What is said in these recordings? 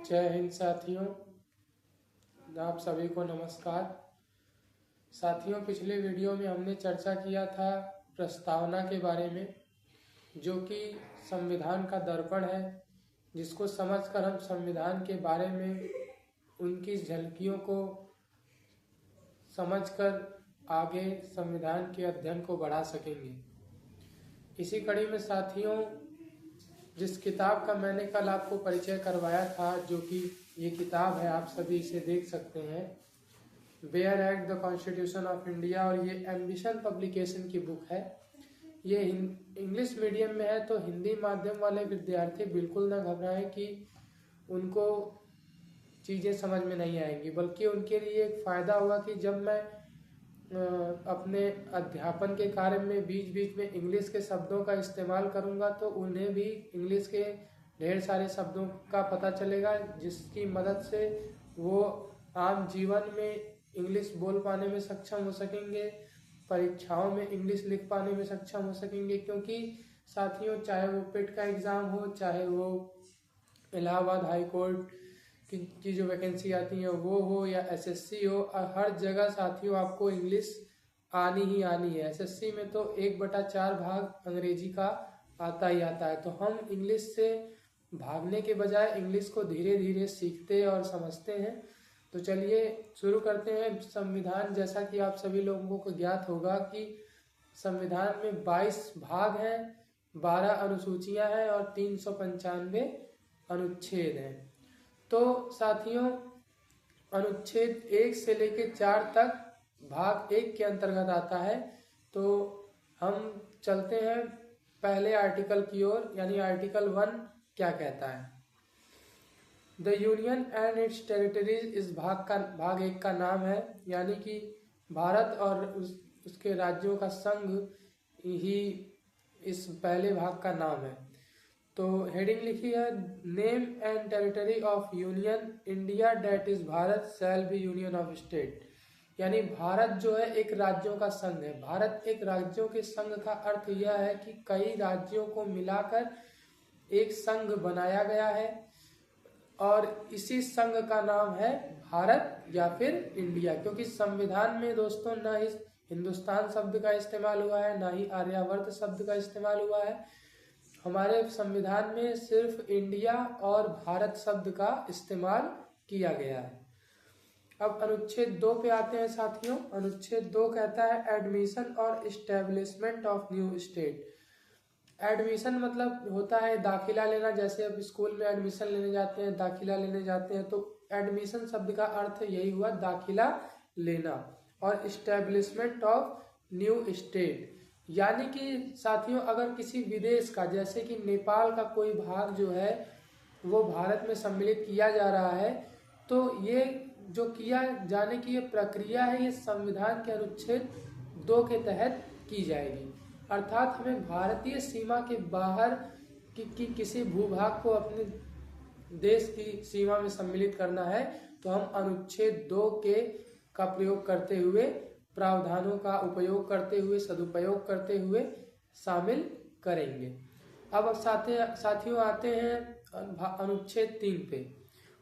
जय हिंद साथियों, आप सभी को नमस्कार। साथियों, पिछले वीडियो में हमने चर्चा किया था प्रस्तावना के बारे में, जो कि संविधान का दर्पण है, जिसको समझकर हम संविधान के बारे में उनकी झलकियों को समझकर आगे संविधान के अध्ययन को बढ़ा सकेंगे। इसी कड़ी में साथियों, जिस किताब का मैंने कल आपको परिचय करवाया था, जो कि ये किताब है, आप सभी इसे देख सकते हैं, bare act the constitution of India, और ये एम्बिशन पब्लिकेशन की बुक है। ये इंग्लिश मीडियम में है, तो हिंदी माध्यम वाले विद्यार्थी बिल्कुल ना घबराएं कि उनको चीज़ें समझ में नहीं आएंगी, बल्कि उनके लिए एक फ़ायदा होगा कि जब मैं अपने अध्यापन के कार्य में बीच बीच में इंग्लिश के शब्दों का इस्तेमाल करूंगा, तो उन्हें भी इंग्लिश के ढेर सारे शब्दों का पता चलेगा, जिसकी मदद से वो आम जीवन में इंग्लिश बोल पाने में सक्षम हो सकेंगे, परीक्षाओं में इंग्लिश लिख पाने में सक्षम हो सकेंगे। क्योंकि साथियों, चाहे वो पेट का एग्ज़ाम हो, चाहे वो इलाहाबाद हाई कोर्ट की जो वैकेंसी आती है वो हो, या एसएससी हो, हर जगह साथियों आपको इंग्लिश आनी ही आनी है। एसएससी में तो 1/4 भाग अंग्रेजी का आता ही आता है। तो हम इंग्लिश से भागने के बजाय इंग्लिश को धीरे धीरे सीखते और समझते हैं। तो चलिए शुरू करते हैं। संविधान, जैसा कि आप सभी लोगों को ज्ञात होगा कि संविधान में 22 भाग हैं, 12 अनुसूचियां हैं और 395 अनुच्छेद हैं। तो साथियों, अनुच्छेद 1 से लेकर 4 तक भाग 1 के अंतर्गत आता है। तो हम चलते हैं पहले आर्टिकल की ओर, यानी आर्टिकल 1 क्या कहता है। The union and it's territories इस भाग 1 का नाम है, यानी कि भारत और उसके राज्यों का संघ ही इस पहले भाग का नाम है। तो हेडिंग लिखी है, name and territory of union India that is Bharat shall be union of state. यानी भारत जो है एक राज्यों का संघ है। भारत एक राज्यों के संघ का अर्थ यह है कि कई राज्यों को मिलाकर एक संघ बनाया गया है, और इसी संघ का नाम है भारत या फिर इंडिया। क्योंकि संविधान में दोस्तों ना ही हिंदुस्तान शब्द का इस्तेमाल हुआ है, ना ही आर्यावर्त शब्द का इस्तेमाल हुआ है। हमारे संविधान में सिर्फ इंडिया और भारत शब्द का इस्तेमाल किया गया है। अब अनुच्छेद 2 पे आते हैं साथियों। अनुच्छेद 2 कहता है एडमिशन और establishment of new state. Admission मतलब होता है दाखिला लेना, जैसे अब स्कूल में एडमिशन लेने जाते हैं, दाखिला लेने जाते हैं, तो एडमिशन शब्द का अर्थ यही हुआ, दाखिला लेना। और इस्टेब्लिशमेंट ऑफ न्यू स्टेट, यानी कि साथियों अगर किसी विदेश का, जैसे कि नेपाल का कोई भाग जो है वो भारत में सम्मिलित किया जा रहा है, तो ये जो किया जाने की ये प्रक्रिया है, ये संविधान के अनुच्छेद 2 के तहत की जाएगी। अर्थात हमें भारतीय सीमा के बाहर की किसी भूभाग को अपने देश की सीमा में सम्मिलित करना है, तो हम अनुच्छेद 2 का प्रयोग करते हुए, प्रावधानों का उपयोग करते हुए, सदुपयोग करते हुए शामिल करेंगे। अब साथियों आते हैं अनुच्छेद 3 पे,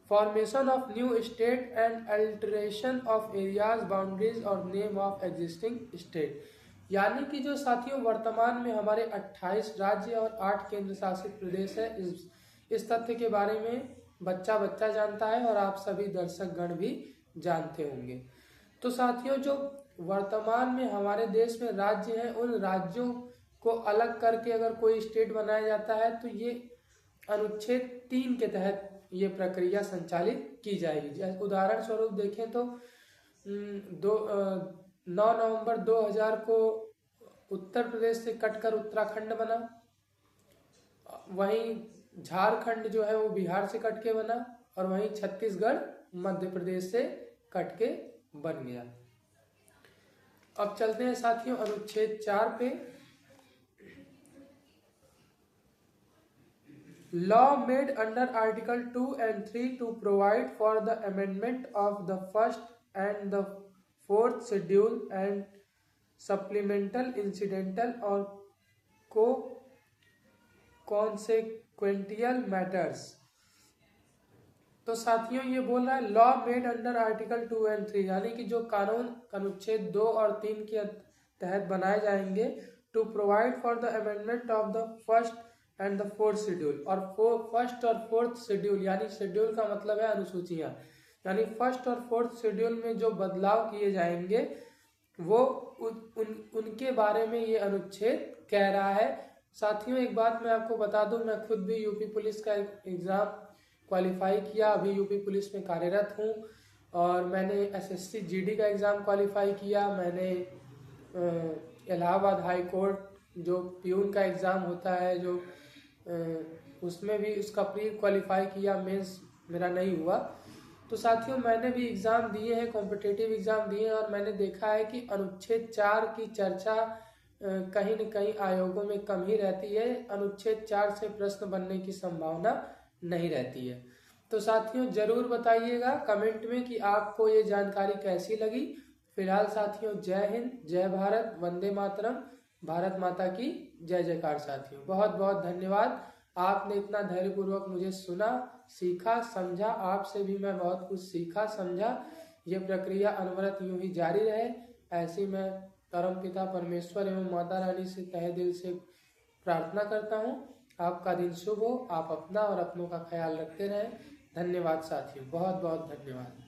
formation of new state and alteration of areas boundaries और नेम ऑफ एग्जिस्टिंग स्टेट। यानी कि जो साथियों वर्तमान में हमारे 28 राज्य और 8 केंद्र शासित प्रदेश है, इस तथ्य के बारे में बच्चा जानता है और आप सभी दर्शक गण भी जानते होंगे। तो साथियों जो वर्तमान में हमारे देश में राज्य हैं, उन राज्यों को अलग करके अगर कोई स्टेट बनाया जाता है, तो ये अनुच्छेद 3 के तहत ये प्रक्रिया संचालित की जाएगी। जैसे उदाहरण स्वरूप देखें तो 9 नवंबर 2000 को उत्तर प्रदेश से कटकर उत्तराखंड बना, वहीं झारखंड जो है वो बिहार से कट के बना, और वहीं छत्तीसगढ़ मध्य प्रदेश से कट के बन गया। अब चलते हैं साथियों अनुच्छेद 4 पे। Law made under article 2 and 3 to provide for the amendment of the first and the 4th schedule and supplemental incidental और कॉन्सेक्वेंटियल मैटर्स। तो साथियों ये बोल रहा है law made under article 2 and 3, यानी कि जो कानून अनुच्छेद 2 और 3 के तहत बनाए जाएंगे to provide for the amendment of the first and the fourth schedule. और फर्स्ट और फोर्थ शेड्यूल, यानी शेड्यूल का मतलब है अनुसूचियां, यानी फर्स्ट और फोर्थ शेड्यूल में जो बदलाव किए जाएंगे वो उनके बारे में ये अनुच्छेद कह रहा है। साथियों एक बात मैं आपको बता दूं, मैं खुद भी यूपी पुलिस का एग्ज़ाम क्वालिफाई किया, अभी यूपी पुलिस में कार्यरत हूँ। और मैंने एसएससी जीडी का एग्ज़ाम क्वालिफाई किया, मैंने इलाहाबाद हाई कोर्ट जो प्यून का एग्ज़ाम होता है जो उसमें भी उसका प्री क्वालिफाई किया, मेंस मेरा नहीं हुआ। तो साथियों मैंने भी एग्ज़ाम दिए हैं, कॉम्पिटिटिव एग्ज़ाम दिए हैं, और मैंने देखा है कि अनुच्छेद 4 की चर्चा कहीं न कहीं आयोगों में कम ही रहती है। अनुच्छेद 4 से प्रश्न बनने की संभावना नहीं रहती है। तो साथियों ज़रूर बताइएगा कमेंट में कि आपको ये जानकारी कैसी लगी। फिलहाल साथियों जय हिंद, जय भारत, वंदे मातरम, भारत माता की जय जयकार। साथियों बहुत बहुत धन्यवाद, आपने इतना धैर्यपूर्वक मुझे सुना, सीखा, समझा। आपसे भी मैं बहुत कुछ सीखा, समझा। ये प्रक्रिया अनवरत यूं ही जारी रहे, ऐसी मैं परमपिता परमेश्वर एवं माता रानी से तहे दिल से प्रार्थना करता हूँ। आपका दिन शुभ हो, आप अपना और अपनों का ख्याल रखते रहें। धन्यवाद साथियों, बहुत बहुत धन्यवाद।